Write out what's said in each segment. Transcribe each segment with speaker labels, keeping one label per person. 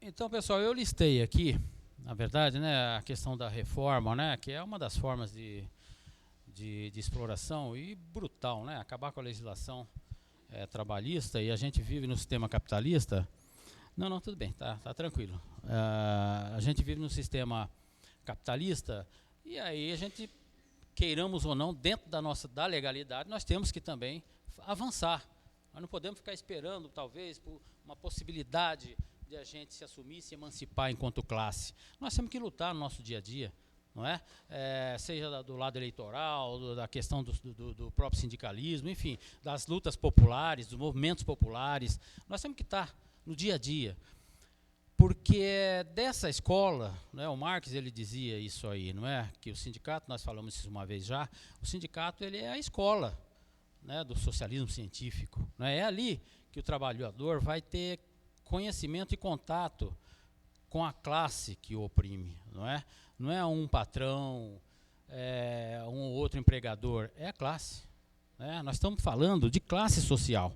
Speaker 1: Então, pessoal, eu listei aqui, na verdade, né, a questão da reforma, né, que é uma das formas de exploração e brutal, né, acabar com a legislação trabalhista, e a gente vive no sistema capitalista. Não, não, tudo bem, tá tranquilo. A gente vive no sistema capitalista e aí a gente, queiramos ou não, dentro da legalidade, nós temos que também avançar. Nós não podemos ficar esperando, talvez, por uma possibilidade de a gente se assumir, se emancipar enquanto classe. Nós temos que lutar no nosso dia a dia, não é? Seja do lado eleitoral, da questão do próprio sindicalismo, enfim, das lutas populares, dos movimentos populares. Nós temos que estar no dia a dia. Porque dessa escola, né, o Marx ele dizia isso aí, não é? Que o sindicato, nós falamos isso uma vez já, o sindicato ele é a escola, né, do socialismo científico. Né? É ali que o trabalhador vai ter conhecimento e contato com a classe que o oprime. Não é? Não é um patrão, um ou outro empregador, é a classe. Né? Nós estamos falando de classe social.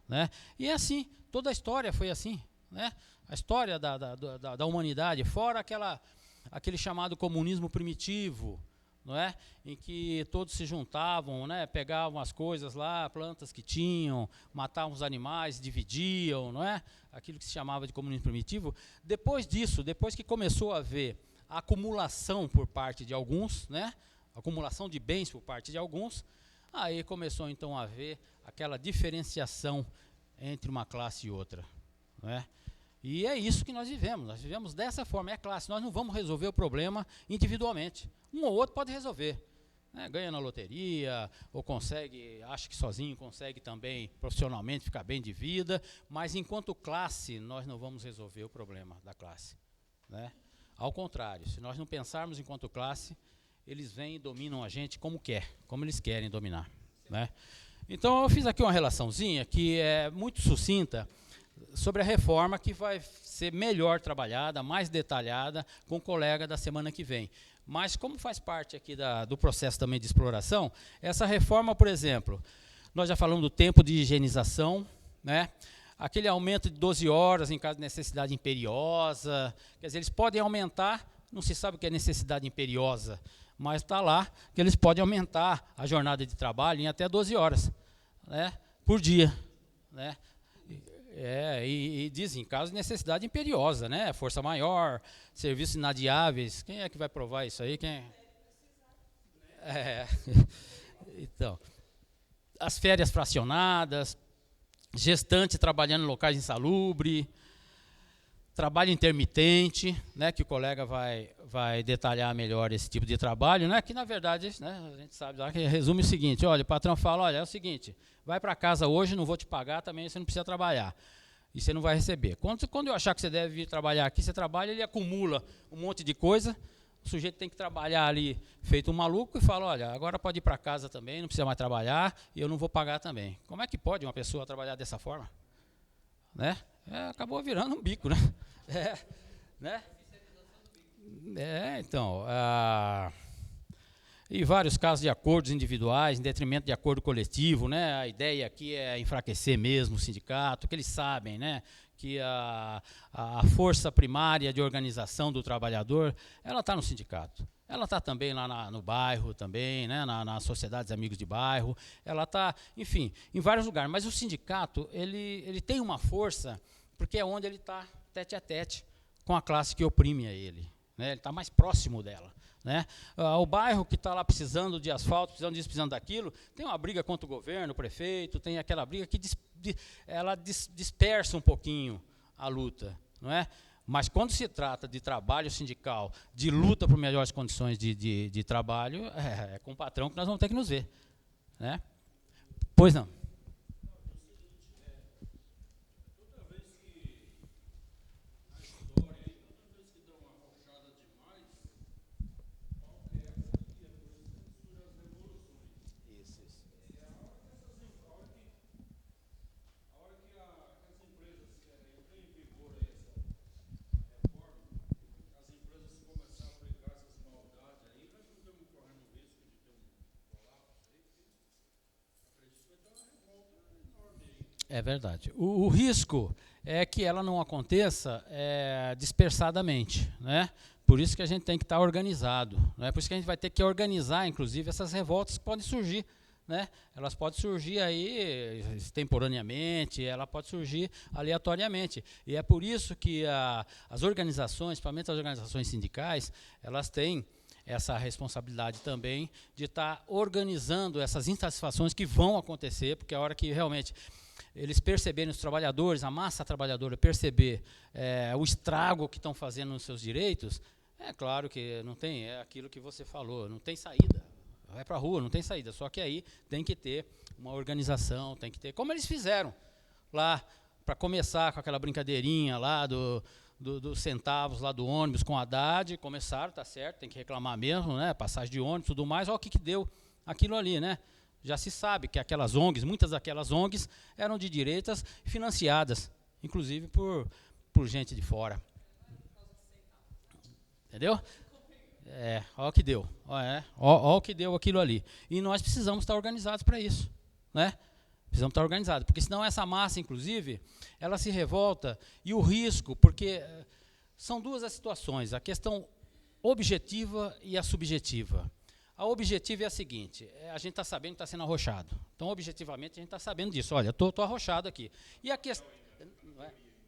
Speaker 1: Né? E é assim, toda a história foi assim. Né? A história da humanidade, fora aquele chamado comunismo primitivo, não é? Em que todos se juntavam, né? Pegavam as coisas lá, plantas que tinham, matavam os animais, dividiam, não é? Aquilo que se chamava de comunismo primitivo. Depois disso, depois que começou a haver a acumulação por parte de alguns, né? Acumulação de bens por parte de alguns, aí começou então a haver aquela diferenciação entre uma classe e outra. Não é? E é isso que nós vivemos dessa forma, é a classe. Nós não vamos resolver o problema individualmente. Um ou outro pode resolver. Né? Ganha na loteria, ou consegue, acha que sozinho consegue também profissionalmente ficar bem de vida, mas enquanto classe, nós não vamos resolver o problema da classe. Né? Ao contrário, se nós não pensarmos enquanto classe, eles vêm e dominam a gente como eles querem dominar. Né? Então eu fiz aqui uma relaçãozinha que é muito sucinta, sobre a reforma que vai ser melhor trabalhada, mais detalhada, com o colega da semana que vem. Mas como faz parte aqui do processo também de exploração, essa reforma, por exemplo, nós já falamos do tempo de higienização, né? Aquele aumento de 12 horas em caso de necessidade imperiosa, quer dizer, eles podem aumentar, não se sabe o que é necessidade imperiosa, mas está lá que eles podem aumentar a jornada de trabalho em até 12 horas, né, por dia, né? E dizem, caso de necessidade imperiosa, né? Força maior, serviços inadiáveis. Quem é que vai provar isso aí? Então, as férias fracionadas, gestante trabalhando em locais insalubres, trabalho intermitente, né? Que o colega vai detalhar melhor esse tipo de trabalho, né? Que na verdade, né, a gente sabe lá que resume o seguinte: olha, o patrão fala, olha, é o seguinte, vai para casa hoje, não vou te pagar, também você não precisa trabalhar. E você não vai receber. Quando eu achar que você deve vir trabalhar aqui, você trabalha, ele acumula um monte de coisa, o sujeito tem que trabalhar ali feito um maluco e fala, olha, agora pode ir para casa também, não precisa mais trabalhar, e eu não vou pagar também. Como é que pode uma pessoa trabalhar dessa forma? Né? Acabou virando um bico, né? Né? Então... E vários casos de acordos individuais, em detrimento de acordo coletivo, né? A ideia aqui é enfraquecer mesmo o sindicato, que eles sabem, né? Que a força primária de organização do trabalhador, ela está no sindicato. Ela está também lá no bairro, também, né? Nas sociedades amigos de bairro, ela está, enfim, em vários lugares. Mas o sindicato, ele tem uma força, porque é onde ele está tete a tete com a classe que oprime a ele. Né? Ele está mais próximo dela. Né? O bairro que está lá precisando de asfalto, precisando disso, precisando daquilo, tem uma briga contra o governo, o prefeito, tem aquela briga que ela dispersa um pouquinho a luta. Não é? Mas quando se trata de trabalho sindical, de luta por melhores condições de trabalho, é com o patrão que nós vamos ter que nos ver. Né? Pois não. É verdade. O risco é que ela não aconteça dispersadamente, né? Por isso que a gente tem que estar organizado, né? Por isso que a gente vai ter que organizar, inclusive, essas revoltas que podem surgir, né? Elas podem surgir aí extemporaneamente, ela pode surgir aleatoriamente. E é por isso que as organizações, principalmente as organizações sindicais, elas têm essa responsabilidade também de estar organizando essas insatisfações que vão acontecer, porque a hora que realmente eles perceberem, os trabalhadores, a massa trabalhadora perceber o estrago que estão fazendo nos seus direitos, é claro que não tem, é aquilo que você falou, não tem saída. Vai para a rua, não tem saída. Só que aí tem que ter uma organização, tem que ter, como eles fizeram lá, para começar com aquela brincadeirinha lá dos centavos lá do ônibus com a Haddad, começaram, tá certo, tem que reclamar mesmo, né? Passagem de ônibus e tudo mais, olha o que deu aquilo ali, né? Já se sabe que aquelas ONGs, muitas daquelas ONGs eram de direitas financiadas, inclusive por gente de fora. Entendeu? Olha o que deu. Olha o que deu aquilo ali. E nós precisamos estar organizados para isso, né? Precisamos estar organizados, porque senão essa massa, inclusive, ela se revolta e o risco, porque são duas as situações, a questão objetiva e a subjetiva. A objetiva é a seguinte, a gente está sabendo que está sendo arrochado. Então, objetivamente, a gente está sabendo disso. Olha, estou arrochado aqui. E a questão...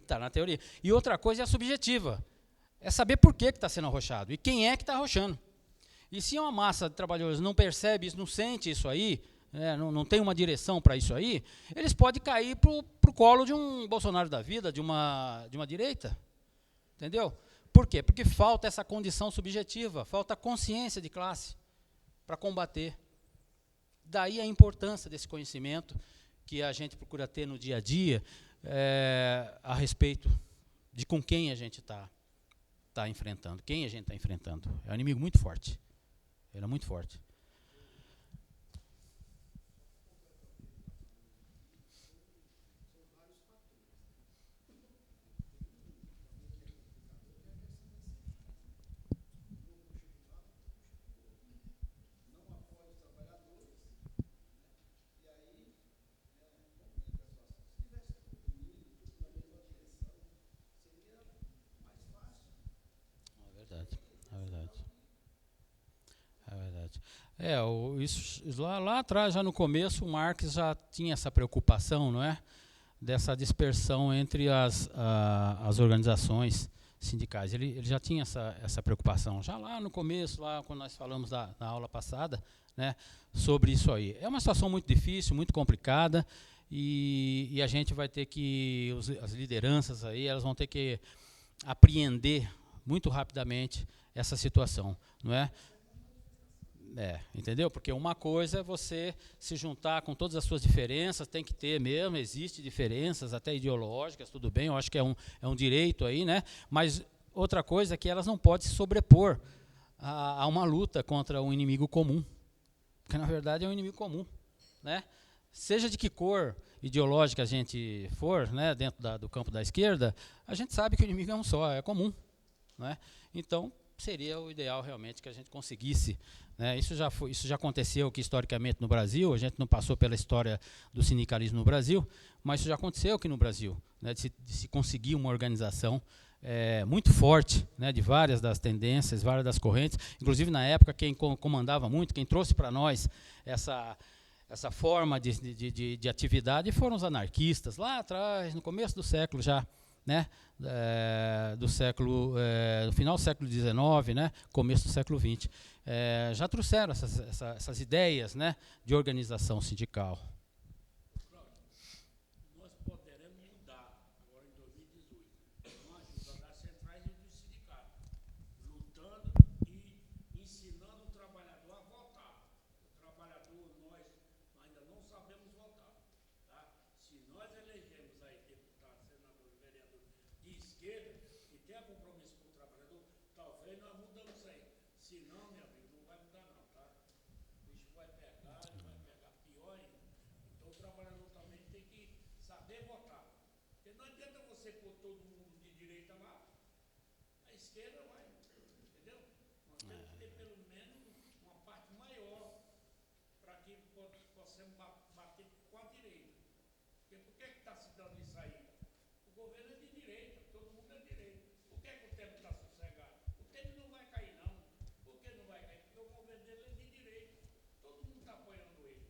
Speaker 1: Está na teoria. E outra coisa é a subjetiva. É saber por que está sendo arrochado e quem é que está arrochando. E se uma massa de trabalhadores não percebe isso, não sente isso aí, não tem uma direção para isso aí, eles podem cair para o colo de um Bolsonaro da vida, de uma direita. Entendeu? Por quê? Porque falta essa condição subjetiva, falta consciência de classe para combater. Daí a importância desse conhecimento que a gente procura ter no dia a dia a respeito de com quem a gente está enfrentando, quem a gente está enfrentando. É um inimigo muito forte. Ele é muito forte. É verdade, é verdade. É verdade. Lá atrás, já no começo, o Marx já tinha essa preocupação, não é? Dessa dispersão entre as organizações sindicais. Ele já tinha essa preocupação, já lá no começo, lá quando nós falamos na aula passada, né, sobre isso aí. É uma situação muito difícil, muito complicada, e a gente vai ter que, as lideranças aí, elas vão ter que apreender muito rapidamente essa situação, não é? Entendeu? Porque uma coisa é você se juntar com todas as suas diferenças, tem que ter mesmo, existe diferenças até ideológicas, tudo bem, eu acho que é um direito aí, né? Mas outra coisa é que elas não podem se sobrepor a uma luta contra um inimigo comum, porque na verdade é um inimigo comum, né? Seja de que cor ideológica a gente for, né, dentro do campo da esquerda, a gente sabe que o inimigo é um só, é comum, né? Então, seria o ideal realmente que a gente conseguisse, né? Isso já aconteceu aqui historicamente no Brasil, a gente não passou pela história do sindicalismo no Brasil, mas isso já aconteceu aqui no Brasil, né? de se conseguir uma organização muito forte, né? De várias das tendências, várias das correntes, inclusive na época quem comandava muito, quem trouxe para nós essa forma de atividade foram os anarquistas, lá atrás, no começo do século já, né? No final do século XIX, né? Começo do século XX. Já trouxeram essas ideias, né? De organização sindical.
Speaker 2: Nós poderemos mudar agora em 2018 com a ajuda das centrais e dos sindicatos, lutando e ensinando o trabalhador a votar. O trabalhador, nós ainda não sabemos votar. Tá? Se nós elegemos aí deputados, senadores, vereadores de esquerda e tem compromisso com o trabalhador, talvez nós mudamos aí. Se não, meu amigo, não vai mudar não, tá? O bicho vai pegar pior ainda. Então o trabalhador também tem que saber votar. Porque não adianta você pôr todo mundo de direita lá, a esquerda vai, entendeu? Nós temos que ter pelo menos uma parte maior para que possamos bater com a direita. Porque por que está capacitando isso aí? O governo é de direita, todo mundo é de direita. Por que, que o tempo está sossegado? O tempo não vai cair, não. Por que não vai cair? Porque o governo dele é de direita. Todo mundo está apoiando ele.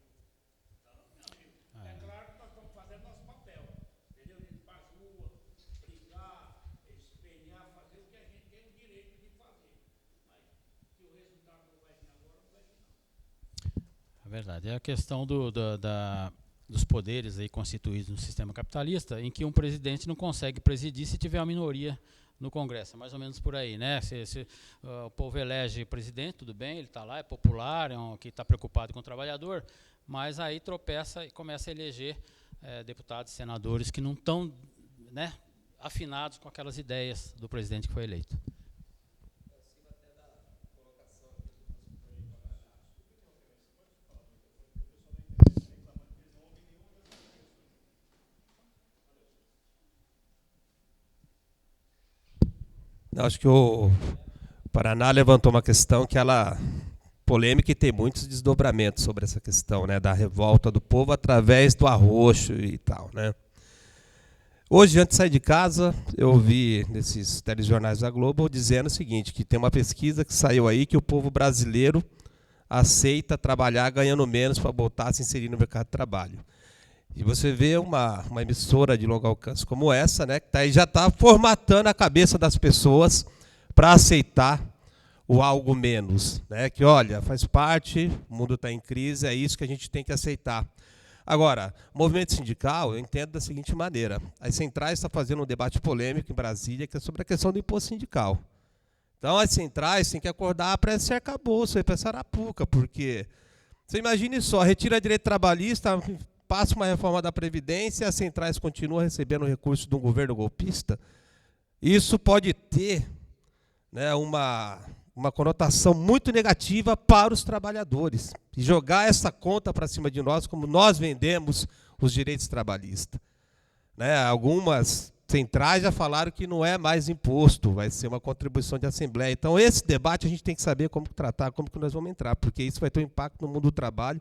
Speaker 2: Então, meu amigo, é claro que nós estamos fazendo nosso papel. Entendeu? A gente faz rua, brigar, espelhar, fazer o que a gente tem o direito de fazer. Mas que o resultado não vai vir agora, não vai vir, não.
Speaker 1: É verdade. É a questão dos poderes aí constituídos no sistema capitalista, em que um presidente não consegue presidir se tiver uma minoria no Congresso. É mais ou menos por aí, né? Se o povo elege presidente, tudo bem, ele está lá, é popular, que está preocupado com o trabalhador, mas aí tropeça e começa a eleger deputados e senadores que não estão, né, afinados com aquelas ideias do presidente que foi eleito.
Speaker 3: Eu acho que o Paraná levantou uma questão que ela polêmica e tem muitos desdobramentos sobre essa questão, né, da revolta do povo através do arroxo e tal, né? Hoje, antes de sair de casa, eu ouvi nesses telejornais da Globo dizendo o seguinte, que tem uma pesquisa que saiu aí que o povo brasileiro aceita trabalhar ganhando menos para voltar a se inserir no mercado de trabalho. E você vê uma emissora de longo alcance como essa, né, que já está formatando a cabeça das pessoas para aceitar o algo menos, né, que, olha, faz parte, o mundo está em crise, é isso que a gente tem que aceitar. Agora, o movimento sindical, eu entendo da seguinte maneira, as centrais estão fazendo um debate polêmico em Brasília que é sobre a questão do imposto sindical. Então, as centrais têm que acordar para esse arcabouço, para essa arapuca, porque você imagine só, retira direito trabalhista, passa uma reforma da Previdência, as centrais continuam recebendo recursos de um governo golpista. Isso pode ter, né, uma conotação muito negativa para os trabalhadores. E jogar essa conta para cima de nós, como nós vendemos os direitos trabalhistas. Né, algumas centrais já falaram que não é mais imposto, vai ser uma contribuição de assembleia. Então, esse debate a gente tem que saber como tratar, como que nós vamos entrar, porque isso vai ter um impacto no mundo do trabalho,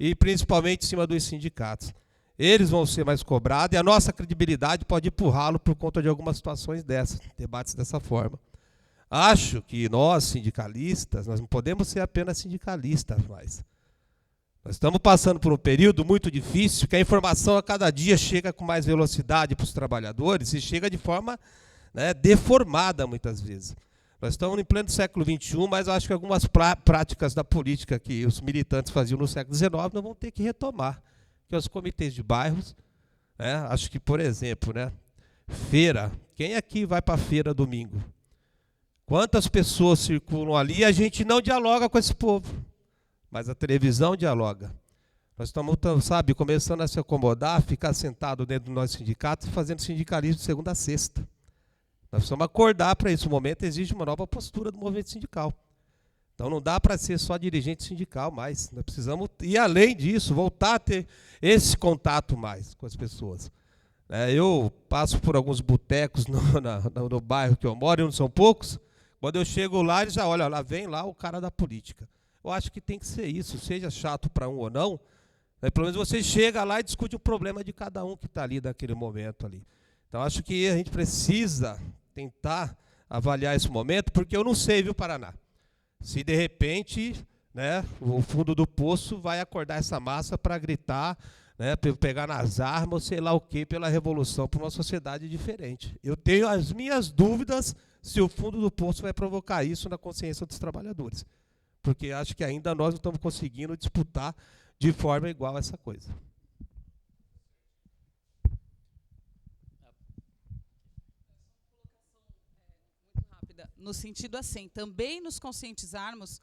Speaker 3: e principalmente em cima dos sindicatos. Eles vão ser mais cobrados e a nossa credibilidade pode empurrá-lo por conta de algumas situações dessas, debates dessa forma. Acho que nós, sindicalistas, nós não podemos ser apenas sindicalistas mais. Nós estamos passando por um período muito difícil, que a informação a cada dia chega com mais velocidade para os trabalhadores e chega de forma, né, deformada muitas vezes. Nós estamos em pleno século XXI, mas eu acho que algumas práticas da política que os militantes faziam no século XIX nós vamos ter que retomar. Que os comitês de bairros, né, acho que, por exemplo, né, feira, quem aqui vai para a feira domingo? Quantas pessoas circulam ali e a gente não dialoga com esse povo, mas a televisão dialoga. Nós estamos, sabe, começando a se acomodar, ficar sentado dentro do nosso sindicato e fazendo sindicalismo de segunda a sexta. Nós precisamos acordar para isso. O momento exige uma nova postura do movimento sindical. Então não dá para ser só dirigente sindical mais. Nós precisamos, e além disso, voltar a ter esse contato mais com as pessoas. Eu passo por alguns botecos no bairro que eu moro, e não são poucos. Quando eu chego lá, eles já olham, lá vem lá o cara da política. Eu acho que tem que ser isso, seja chato para um ou não, né, pelo menos você chega lá e discute o problema de cada um que está ali naquele momento ali. Então acho que a gente precisa tentar avaliar esse momento, porque eu não sei, viu, Paraná? Se de repente, né, o fundo do poço vai acordar essa massa para gritar, né, pegar nas armas, ou sei lá o quê, pela revolução, para uma sociedade diferente. Eu tenho as minhas dúvidas se o fundo do poço vai provocar isso na consciência dos trabalhadores. Porque acho que ainda nós não estamos conseguindo disputar de forma igual essa coisa.
Speaker 4: No sentido assim, também nos conscientizarmos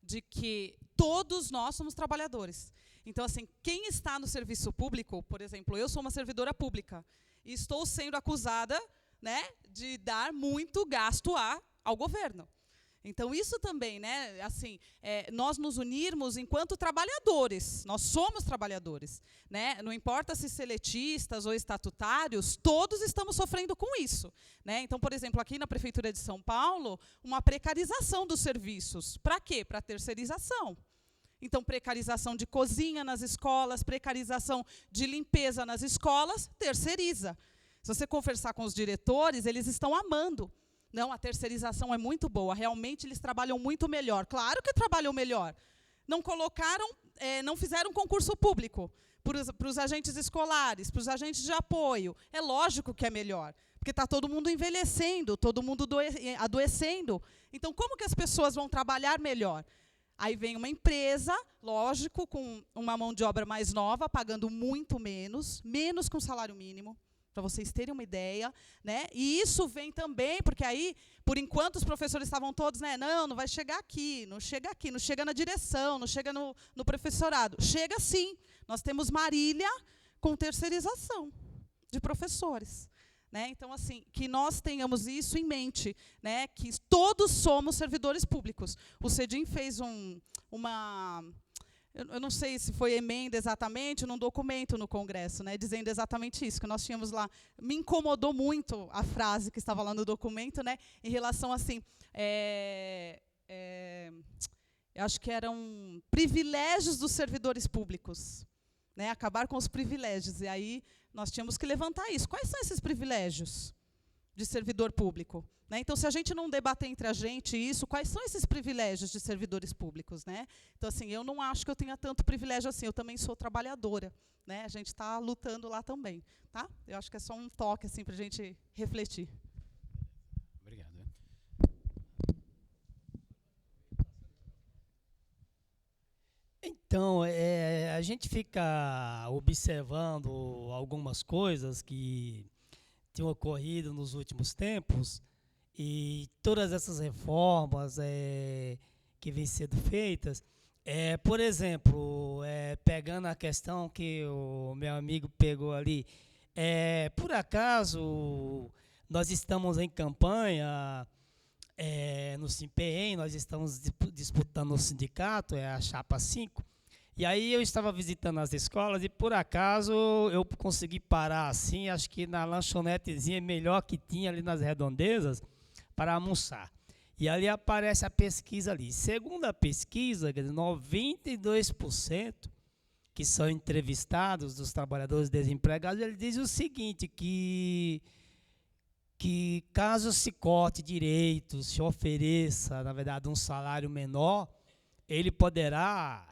Speaker 4: de que todos nós somos trabalhadores. Então, assim, quem está no serviço público, por exemplo, eu sou uma servidora pública e estou sendo acusada, né, de dar muito gasto ao governo. Então, isso também, né, assim, nós nos unirmos enquanto trabalhadores, nós somos trabalhadores, né, não importa se seletistas ou estatutários, todos estamos sofrendo com isso, né. Então, por exemplo, aqui na Prefeitura de São Paulo, uma precarização dos serviços. Para quê? Para terceirização. Então, precarização de cozinha nas escolas, precarização de limpeza nas escolas, terceiriza. Se você conversar com os diretores, eles estão amando. Não, a terceirização é muito boa, realmente eles trabalham muito melhor. Claro que trabalham melhor. Não colocaram, não fizeram concurso público para os agentes escolares, para os agentes de apoio. É lógico que é melhor, porque está todo mundo envelhecendo, todo mundo adoecendo. Então, como que as pessoas vão trabalhar melhor? Aí vem uma empresa, lógico, com uma mão de obra mais nova, pagando muito menos que um salário mínimo, para vocês terem uma ideia, né? E isso vem também, porque aí, por enquanto, os professores estavam todos, né? Não vai chegar aqui, não chega na direção, não chega no professorado. Chega sim. Nós temos Marília com terceirização de professores. Né? Então, assim, que nós tenhamos isso em mente, né? Que todos somos servidores públicos. O CEDIM fez eu não sei se foi emenda exatamente, num documento no Congresso, né, dizendo exatamente isso, que nós tínhamos lá. Me incomodou muito a frase que estava lá no documento, né, em relação, assim, eu acho que eram privilégios dos servidores públicos. Né, acabar com os privilégios. E aí nós tínhamos que levantar isso. Quais são esses privilégios de servidor público? Né? Então, se a gente não debater entre a gente isso, quais são esses privilégios de servidores públicos? Né? Então, assim, eu não acho que eu tenha tanto privilégio assim. Eu também sou trabalhadora. Né? A gente está lutando lá também. Tá? Eu acho que é só um toque assim, para a gente refletir.
Speaker 1: Obrigado.
Speaker 5: Então, a gente fica observando algumas coisas que tinham ocorrido nos últimos tempos e todas essas reformas que vêm sendo feitas. Por exemplo, pegando a questão que o meu amigo pegou ali, por acaso nós estamos em campanha no SIMPEM, nós estamos disputando o sindicato, a Chapa 5, e aí eu estava visitando as escolas e, por acaso, eu consegui parar assim, acho que na lanchonetezinha melhor que tinha ali nas redondezas, para almoçar. E ali aparece a pesquisa ali. Segundo a pesquisa, 92% que são entrevistados dos trabalhadores desempregados, ele diz o seguinte, que caso se corte direitos, se ofereça, na verdade, um salário menor, ele poderá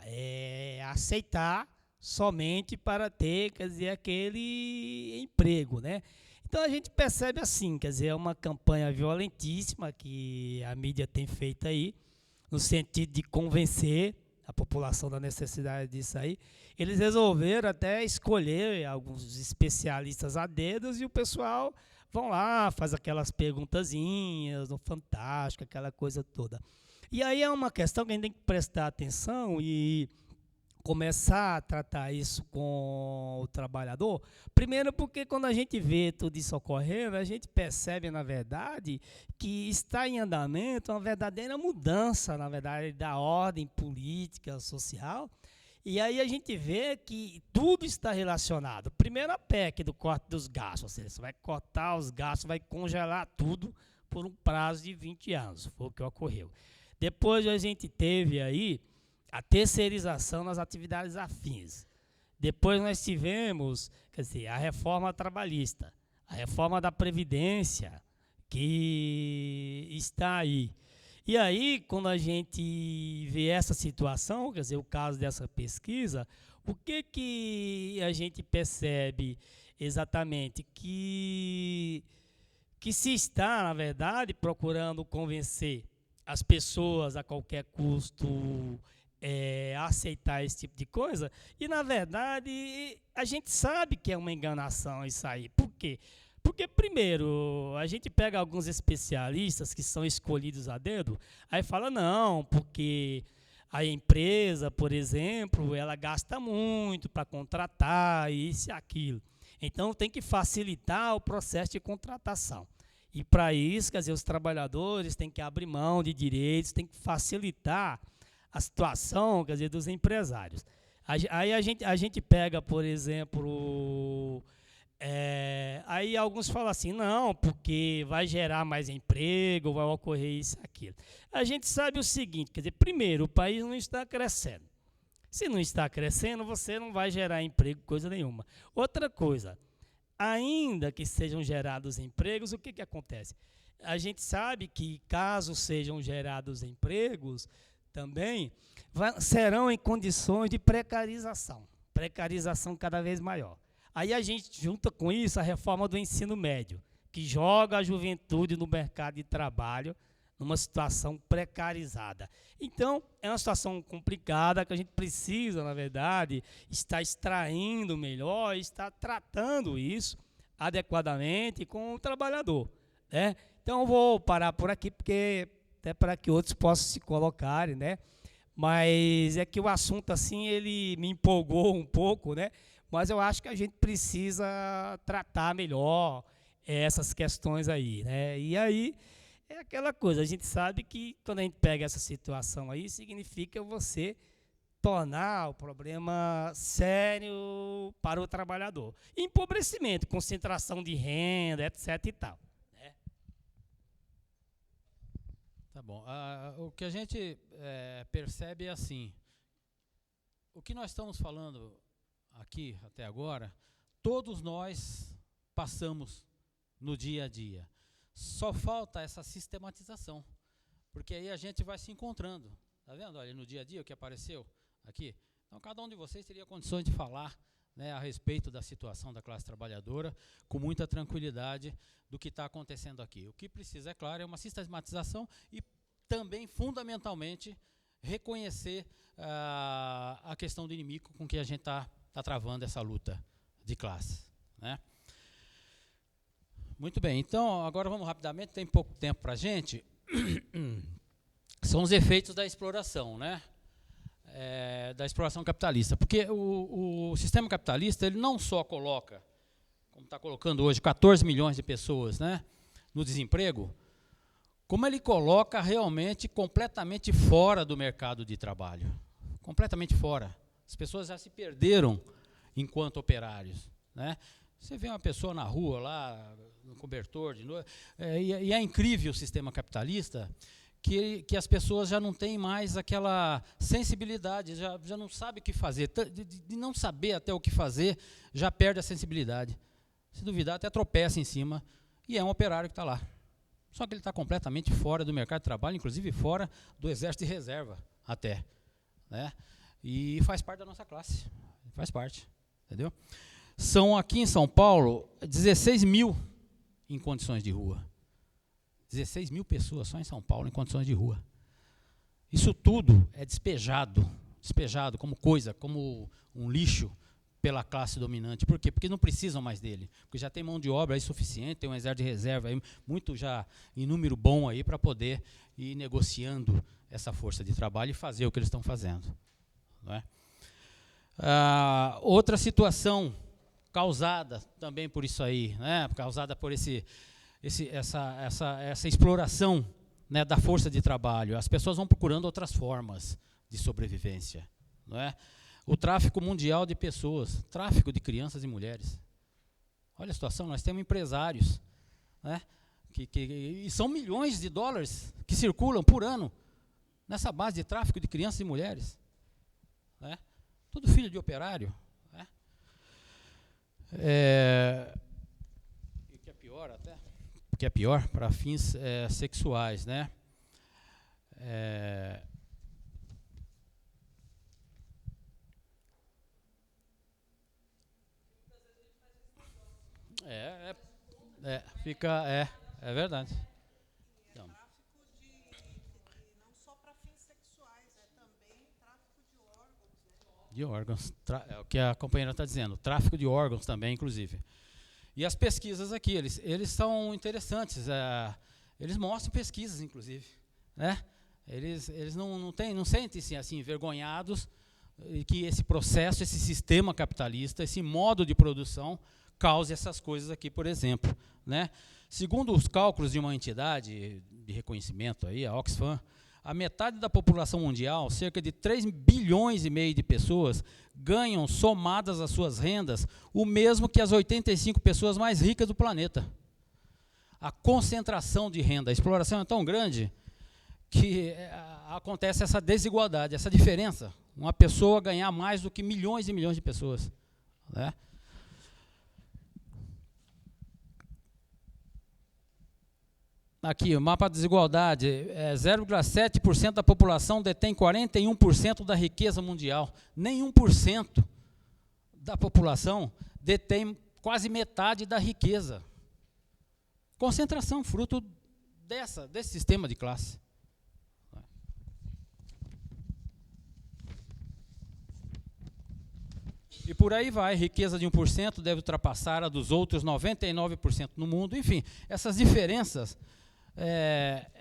Speaker 5: aceitar somente para ter, quer dizer, aquele emprego, né? Então a gente percebe assim, quer dizer, é uma campanha violentíssima que a mídia tem feito aí, no sentido de convencer a população da necessidade disso aí. Eles resolveram até escolher alguns especialistas a dedos e o pessoal vão lá, faz aquelas perguntazinhas no Fantástico, aquela coisa toda. E aí é uma questão que a gente tem que prestar atenção e começar a tratar isso com o trabalhador. Primeiro porque quando a gente vê tudo isso ocorrendo, a gente percebe, na verdade, que está em andamento uma verdadeira mudança, na verdade, da ordem política, social. E aí a gente vê que tudo está relacionado. Primeiro a PEC do corte dos gastos, ou seja, você vai cortar os gastos, vai congelar tudo por um prazo de 20 anos, foi o que ocorreu. Depois a gente teve aí a terceirização nas atividades afins. Depois nós tivemos, quer dizer, a reforma trabalhista, a reforma da Previdência, que está aí. E aí, quando a gente vê essa situação, quer dizer, o caso dessa pesquisa, o que a gente percebe exatamente? Que se está, na verdade, procurando convencer as pessoas a qualquer custo a aceitar esse tipo de coisa, e, na verdade, a gente sabe que é uma enganação isso aí. Por quê? Porque, primeiro, a gente pega alguns especialistas que são escolhidos a dedo, aí fala, não, porque a empresa, por exemplo, ela gasta muito para contratar, isso e aquilo. Então, tem que facilitar o processo de contratação. E, para isso, quer dizer, os trabalhadores têm que abrir mão de direitos, têm que facilitar a situação, quer dizer, dos empresários. Aí a gente pega, por exemplo... aí alguns falam assim, não, porque vai gerar mais emprego, vai ocorrer isso e aquilo. A gente sabe o seguinte, quer dizer, primeiro, o país não está crescendo. Se não está crescendo, você não vai gerar emprego, coisa nenhuma. Outra coisa, ainda que sejam gerados empregos, o que acontece? A gente sabe que, caso sejam gerados empregos, também serão em condições de precarização cada vez maior. Aí a gente junta com isso a reforma do ensino médio, que joga a juventude no mercado de trabalho numa situação precarizada. Então, é uma situação complicada que a gente precisa, na verdade, estar extraindo melhor, estar tratando isso adequadamente com o trabalhador, né? Então, eu vou parar por aqui, porque até para que outros possam se colocarem, né? Mas é que o assunto, assim, ele me empolgou um pouco, né? Mas eu acho que a gente precisa tratar melhor essas questões aí, né? E aí, é aquela coisa, a gente sabe que quando a gente pega essa situação aí, significa você tornar o problema sério para o trabalhador. Empobrecimento, concentração de renda, etc. e tal. Né?
Speaker 1: Tá bom. O que a gente percebe é assim, o que nós estamos falando aqui até agora, todos nós passamos no dia a dia. Só falta essa sistematização, porque aí a gente vai se encontrando. Tá vendo? Olha, no dia a dia o que apareceu aqui. Então, cada um de vocês teria condições de falar, né, a respeito da situação da classe trabalhadora, com muita tranquilidade do que está acontecendo aqui. O que precisa, é claro, é uma sistematização e também, fundamentalmente, reconhecer a questão do inimigo com que a gente está travando essa luta de classe, né? Muito bem, então agora vamos rapidamente, tem pouco tempo para a gente. São os efeitos da exploração, né? Da exploração capitalista. Porque o sistema capitalista, ele não só coloca, como está colocando hoje, 14 milhões de pessoas, né, no desemprego, como ele coloca realmente completamente fora do mercado de trabalho. Completamente fora. As pessoas já se perderam enquanto operários, né? Você vê uma pessoa na rua lá, no cobertor, de noite, e é incrível o sistema capitalista, que as pessoas já não têm mais aquela sensibilidade, já não sabe o que fazer. De não saber até o que fazer, já perde a sensibilidade. Se duvidar, até tropeça em cima, e é um operário que está lá. Só que ele está completamente fora do mercado de trabalho, inclusive fora do exército de reserva, até. Né? E faz parte da nossa classe, faz parte, entendeu? São aqui em São Paulo 16 mil em condições de rua. 16 mil pessoas só em São Paulo em condições de rua. Isso tudo é despejado como coisa, como um lixo pela classe dominante. Por quê? Porque não precisam mais dele. Porque já tem mão de obra aí suficiente, tem um exército de reserva aí, muito já em número bom aí para poder ir negociando essa força de trabalho e fazer o que eles estão fazendo. Não é? Outra situação causada também por isso aí, né? Causada por essa exploração, né, da força de trabalho. As pessoas vão procurando outras formas de sobrevivência, não é? O tráfico mundial de pessoas, tráfico de crianças e mulheres. Olha a situação, nós temos empresários, né, e são milhões de dólares que circulam por ano nessa base de tráfico de crianças e mulheres. Né? Tudo filho de operário. Né? E o que é pior até, que é pior para fins sexuais, né? É verdade. Então.
Speaker 4: Tráfico não só para fins sexuais, é também tráfico de órgãos. Né?
Speaker 1: De órgãos, é o que a companheira está dizendo, tráfico de órgãos também, inclusive. E as pesquisas aqui, eles são interessantes, eles mostram pesquisas, inclusive. Né? Eles não sentem-se assim, envergonhados que esse processo, esse sistema capitalista, esse modo de produção cause essas coisas aqui, por exemplo. Né? Segundo os cálculos de uma entidade de reconhecimento, aí, a Oxfam, a metade da população mundial, cerca de 3,5 bilhões de pessoas, ganham, somadas às suas rendas, o mesmo que as 85 pessoas mais ricas do planeta. A concentração de renda, a exploração é tão grande que acontece essa desigualdade, essa diferença, uma pessoa ganhar mais do que milhões e milhões de pessoas, né? Aqui, o mapa da desigualdade, 0,7% da população detém 41% da riqueza mundial. Nem 1% da população detém quase metade da riqueza. Concentração, fruto desse sistema de classe. E por aí vai, riqueza de 1% deve ultrapassar a dos outros 99% no mundo. Enfim, essas diferenças,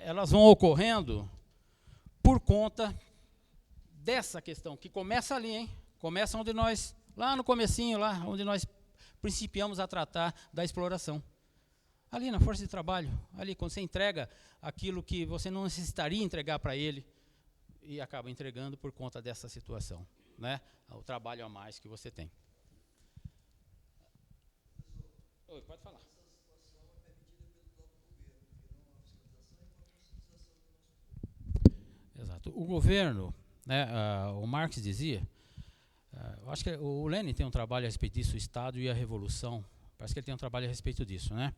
Speaker 1: elas vão ocorrendo por conta dessa questão, que começa ali, hein? Começa onde nós, lá no comecinho, lá onde nós principiamos a tratar da exploração. Ali na força de trabalho, ali quando você entrega aquilo que você não necessitaria entregar para ele, e acaba entregando por conta dessa situação, né? O trabalho a mais que você tem. Oi, pode falar. Exato. O governo, né, o Marx dizia, eu acho que o Lenin tem um trabalho a respeito disso, o Estado e a Revolução, parece que ele tem um trabalho a respeito disso, né?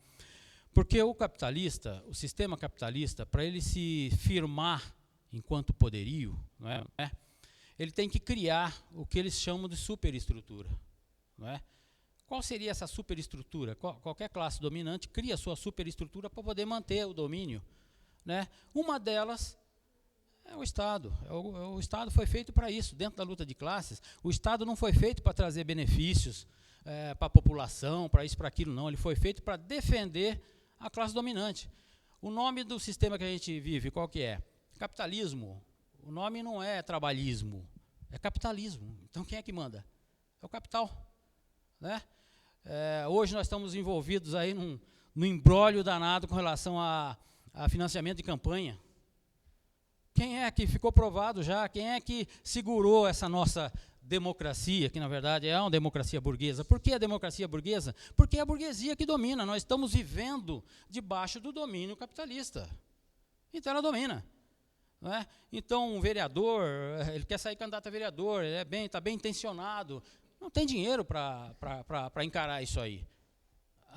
Speaker 1: Porque o capitalista, o sistema capitalista, para ele se firmar enquanto poderio, não é? Ele tem que criar o que eles chamam de superestrutura, não é? Qual seria essa superestrutura? Qualquer classe dominante cria a sua superestrutura para poder manter o domínio, né? Uma delas é o Estado. O Estado foi feito para isso. Dentro da luta de classes, o Estado não foi feito para trazer benefícios para a população, para isso, para aquilo, não. Ele foi feito para defender a classe dominante. O nome do sistema que a gente vive, qual que é? Capitalismo. O nome não é trabalhismo, é capitalismo. Então quem é que manda? É o capital, né? Hoje nós estamos envolvidos aí num imbróglio danado com relação a financiamento de campanha. Quem é que ficou provado já? Quem é que segurou essa nossa democracia, que na verdade é uma democracia burguesa? Por que a democracia burguesa? Porque é a burguesia que domina. Nós estamos vivendo debaixo do domínio capitalista. Então ela domina. Não é? Então um vereador, ele quer sair candidato a vereador, ele está bem intencionado, não tem dinheiro para encarar isso aí.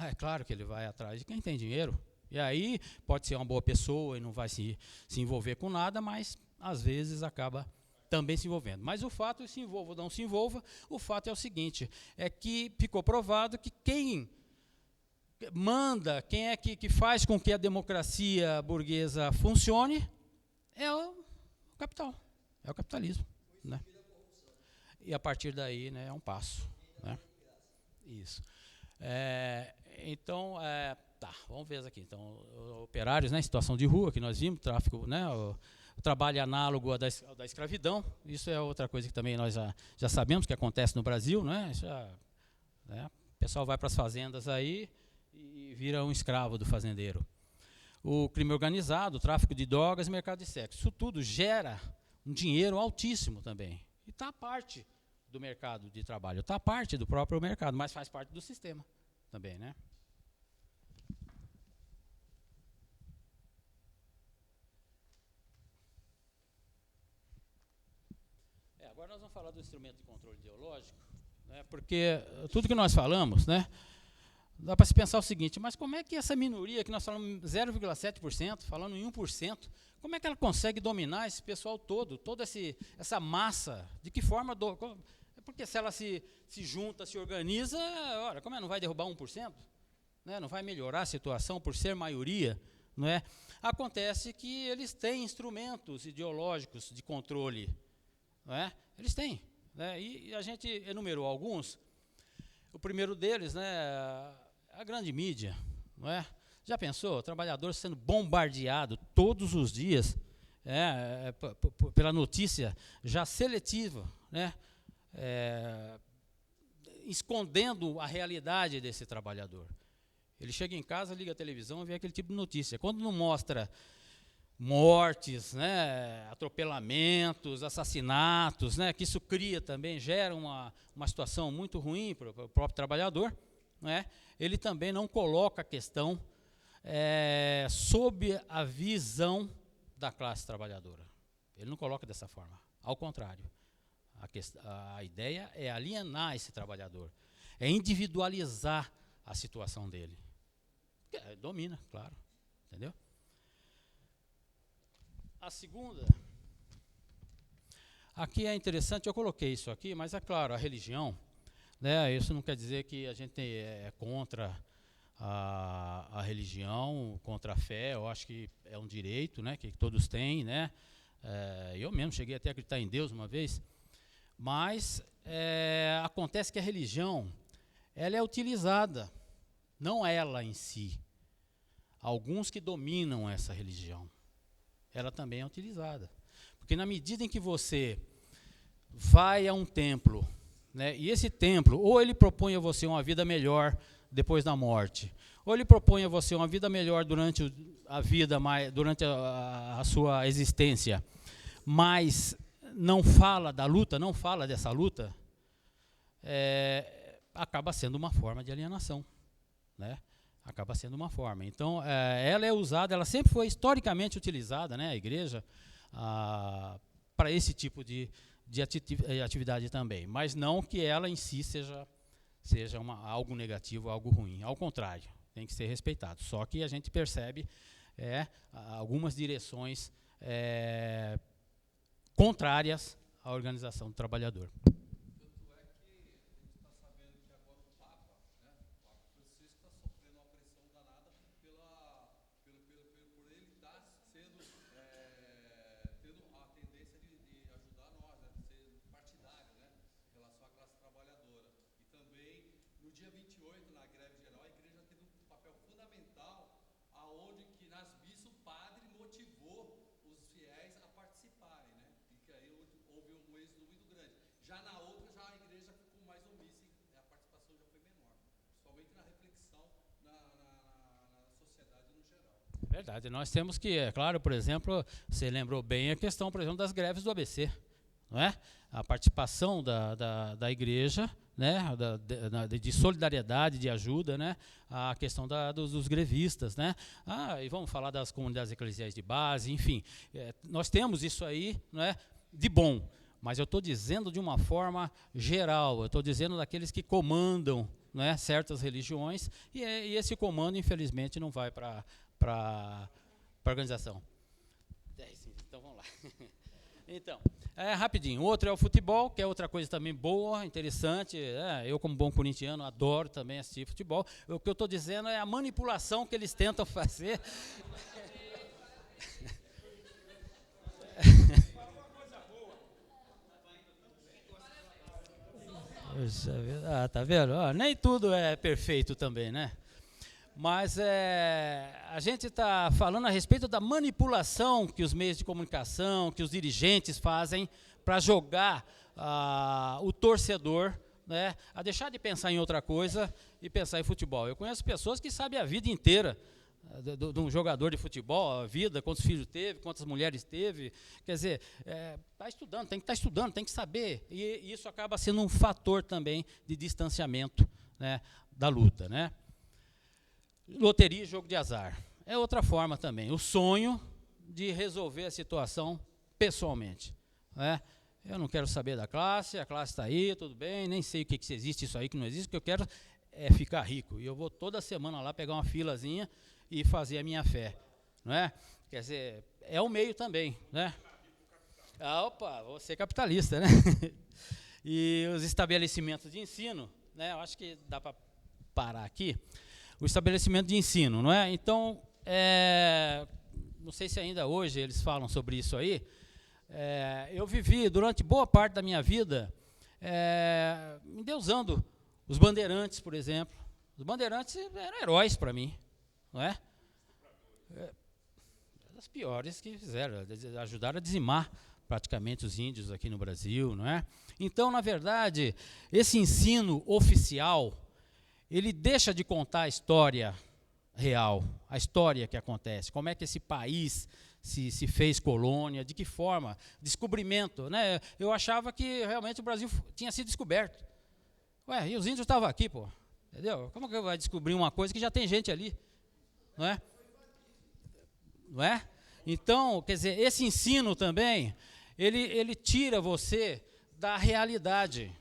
Speaker 1: É claro que ele vai atrás de quem tem dinheiro. E aí pode ser uma boa pessoa e não vai se envolver com nada, mas às vezes acaba também se envolvendo. Mas o fato, se envolva ou não se envolva, o fato é o seguinte, é que ficou provado que quem manda, quem é que faz com que a democracia burguesa funcione, é o capital, é o capitalismo, né? E a partir daí, né, é um passo, né? Isso. Então, tá, vamos ver aqui. Então, operários, né, em situação de rua, que nós vimos, tráfico, né, o trabalho análogo ao da escravidão. Isso é outra coisa que também nós já sabemos que acontece no Brasil, né? Né, o pessoal vai para as fazendas aí e vira um escravo do fazendeiro. O crime organizado, o tráfico de drogas e mercado de sexo. Isso tudo gera um dinheiro altíssimo também. E está parte do mercado de trabalho, está parte do próprio mercado, mas faz parte do sistema também, né? Agora nós vamos falar do instrumento de controle ideológico, né, porque tudo que nós falamos, né, dá para se pensar o seguinte, mas como é que essa minoria, que nós falamos 0,7%, falando em 1%, como é que ela consegue dominar esse pessoal todo, toda essa massa? De que forma? Porque se ela se junta, se organiza, ora, como não vai derrubar 1%? Né, não vai melhorar a situação por ser maioria? Não é? Acontece que eles têm instrumentos ideológicos de controle. Não é? Eles têm. Né, e a gente enumerou alguns. O primeiro deles, né, a grande mídia, não é? Já pensou? O trabalhador sendo bombardeado todos os dias pela notícia já seletiva, né? Escondendo a realidade desse trabalhador. Ele chega em casa, liga a televisão e vê aquele tipo de notícia. Quando não mostra mortes, né, atropelamentos, assassinatos, né, que isso cria também, gera uma situação muito ruim para o próprio trabalhador, né, ele também não coloca a questão sob a visão da classe trabalhadora. Ele não coloca dessa forma, ao contrário. A ideia é alienar esse trabalhador, é individualizar a situação dele. Domina, claro, entendeu? A segunda, aqui é interessante, eu coloquei isso aqui, mas é claro, a religião, né, isso não quer dizer que a gente é contra a religião, contra a fé. Eu acho que é um direito, né, que todos têm, né? Eu mesmo cheguei até a acreditar em Deus uma vez, mas acontece que a religião, ela é utilizada, não ela em si. Alguns que dominam essa religião, ela também é utilizada. Porque na medida em que você vai a um templo, né, e esse templo, ou ele propõe a você uma vida melhor depois da morte, ou ele propõe a você uma vida melhor durante a vida, durante a sua existência, mas não fala da luta, não fala dessa luta, acaba sendo uma forma de alienação, né? Acaba sendo uma forma. Então, ela é usada, ela sempre foi historicamente utilizada, né, a igreja, para esse tipo de atividade também, mas não que ela em si seja algo negativo, algo ruim. Ao contrário, tem que ser respeitado. Só que a gente percebe algumas direções contrárias à organização do trabalhador.
Speaker 6: No dia 28, na greve geral, a igreja teve um papel fundamental, aonde que nas missas o padre motivou os fiéis a participarem, né? E que aí houve um êxodo muito grande. Já na outra, já a igreja ficou mais omissa e a participação já foi menor, principalmente na reflexão na sociedade no geral.
Speaker 1: Verdade, nós temos que, é claro, por exemplo, você lembrou bem a questão, por exemplo, das greves do ABC, não é? A participação da igreja, né, de solidariedade, de ajuda, né, a questão dos grevistas, né, e vamos falar das comunidades eclesiais de base, enfim, nós temos isso aí, né, de bom, mas eu estou dizendo de uma forma geral, eu estou dizendo daqueles que comandam, né, certas religiões, e esse comando, infelizmente, não vai para a organização. 10, então vamos lá. Então, rapidinho, outro é o futebol, que é outra coisa também boa, interessante. Eu, como bom corintiano, adoro também assistir futebol. O que eu estou dizendo é a manipulação que eles tentam fazer. Tá vendo? Nem tudo é perfeito também, né? Mas a gente está falando a respeito da manipulação que os meios de comunicação, que os dirigentes fazem para jogar o torcedor, né, a deixar de pensar em outra coisa e pensar em futebol. Eu conheço pessoas que sabem a vida inteira de um jogador de futebol, a vida, quantos filhos teve, quantas mulheres teve. Quer dizer, está estudando, tem que estar estudando, tem que saber. E isso acaba sendo um fator também de distanciamento, né, da luta, né? Loteria e jogo de azar. É outra forma também. O sonho de resolver a situação pessoalmente, né? Eu não quero saber da classe, a classe está aí, tudo bem, nem sei o que existe isso aí, que não existe, o que eu quero é ficar rico. E eu vou toda semana lá pegar uma filazinha e fazer a minha fé, não é? Quer dizer, é o meio também, né? Opa, vou ser capitalista, né? E os estabelecimentos de ensino, né? Eu acho que dá para parar aqui. O estabelecimento de ensino, não é? Então, não sei se ainda hoje eles falam sobre isso aí. Eu vivi durante boa parte da minha vida endeusando os bandeirantes, por exemplo. Os bandeirantes eram heróis para mim, não é? Das piores que fizeram, ajudaram a dizimar praticamente os índios aqui no Brasil, não é? Então, na verdade, esse ensino oficial, ele deixa de contar a história real, a história que acontece, como é que esse país se fez colônia, de que forma, descobrimento, né? Eu achava que realmente o Brasil tinha sido descoberto. E os índios estavam aqui, pô, entendeu? Como que vai descobrir uma coisa que já tem gente ali, não é? Não é? Então, quer dizer, esse ensino também, ele tira você da realidade.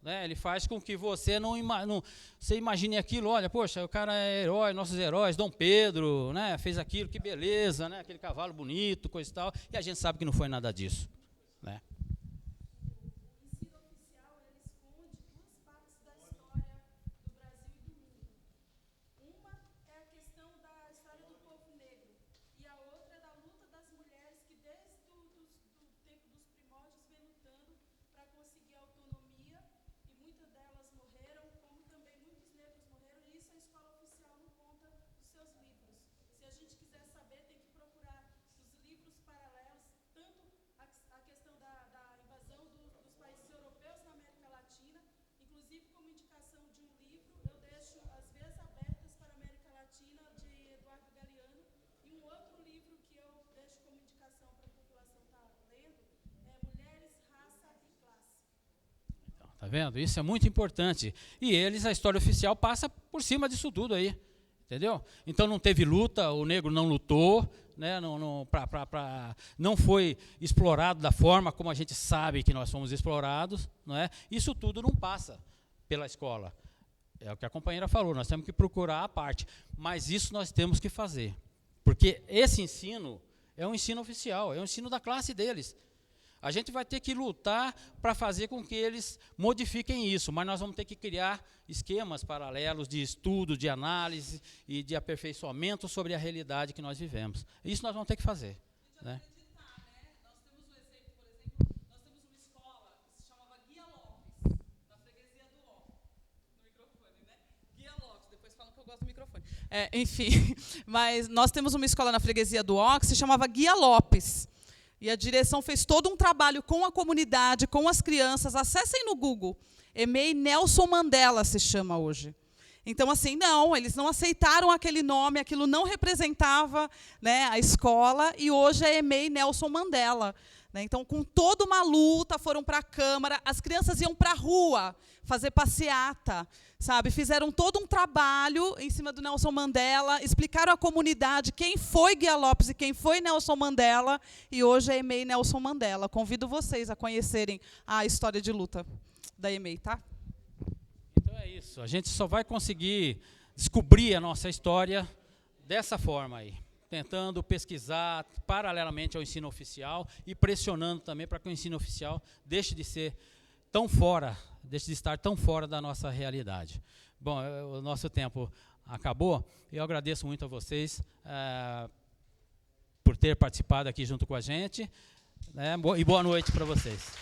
Speaker 1: Né? Ele faz com que você você imagine aquilo, olha, poxa, o cara é herói, nossos heróis, Dom Pedro, né, fez aquilo, que beleza, né, aquele cavalo bonito, coisa e tal, e a gente sabe que não foi nada disso. Né? Tá vendo? Isso é muito importante. E eles, a história oficial, passa por cima disso tudo aí. Entendeu? Então não teve luta, o negro não lutou, né? Não foi explorado da forma como a gente sabe que nós fomos explorados. Não é? Isso tudo não passa pela escola. É o que a companheira falou, nós temos que procurar a parte. Mas isso nós temos que fazer. Porque esse ensino é um ensino oficial, é um ensino da classe deles. A gente vai ter que lutar para fazer com que eles modifiquem isso, mas nós vamos ter que criar esquemas paralelos de estudo, de análise e de aperfeiçoamento sobre a realidade que nós vivemos. Isso nós vamos ter que fazer. Né?
Speaker 4: Nós temos um exemplo, por exemplo, nós temos uma escola que se chamava Guia Lopes, na freguesia do Ó, no microfone, né? Guia Lopes, depois falam que eu gosto do microfone. Enfim, mas nós temos uma escola na freguesia do Ó que se chamava Guia Lopes. E a direção fez todo um trabalho com a comunidade, com as crianças. Acessem no Google. EMEI Nelson Mandela se chama hoje. Então, assim, não, eles não aceitaram aquele nome, aquilo não representava, né, a escola, e hoje é EMEI Nelson Mandela. Né? Então, com toda uma luta, foram para a Câmara, as crianças iam para a rua fazer passeata, sabe? Fizeram todo um trabalho em cima do Nelson Mandela, explicaram à comunidade quem foi Guia Lopes e quem foi Nelson Mandela, e hoje é EMEI Nelson Mandela. Convido vocês a conhecerem a história de luta da EMEI, tá?
Speaker 1: Então é isso, a gente só vai conseguir descobrir a nossa história dessa forma aí. Tentando pesquisar paralelamente ao ensino oficial e pressionando também para que o ensino oficial deixe de ser tão fora, deixe de estar tão fora da nossa realidade. Bom, o nosso tempo acabou e eu agradeço muito a vocês por ter participado aqui junto com a gente, né, e boa noite para vocês.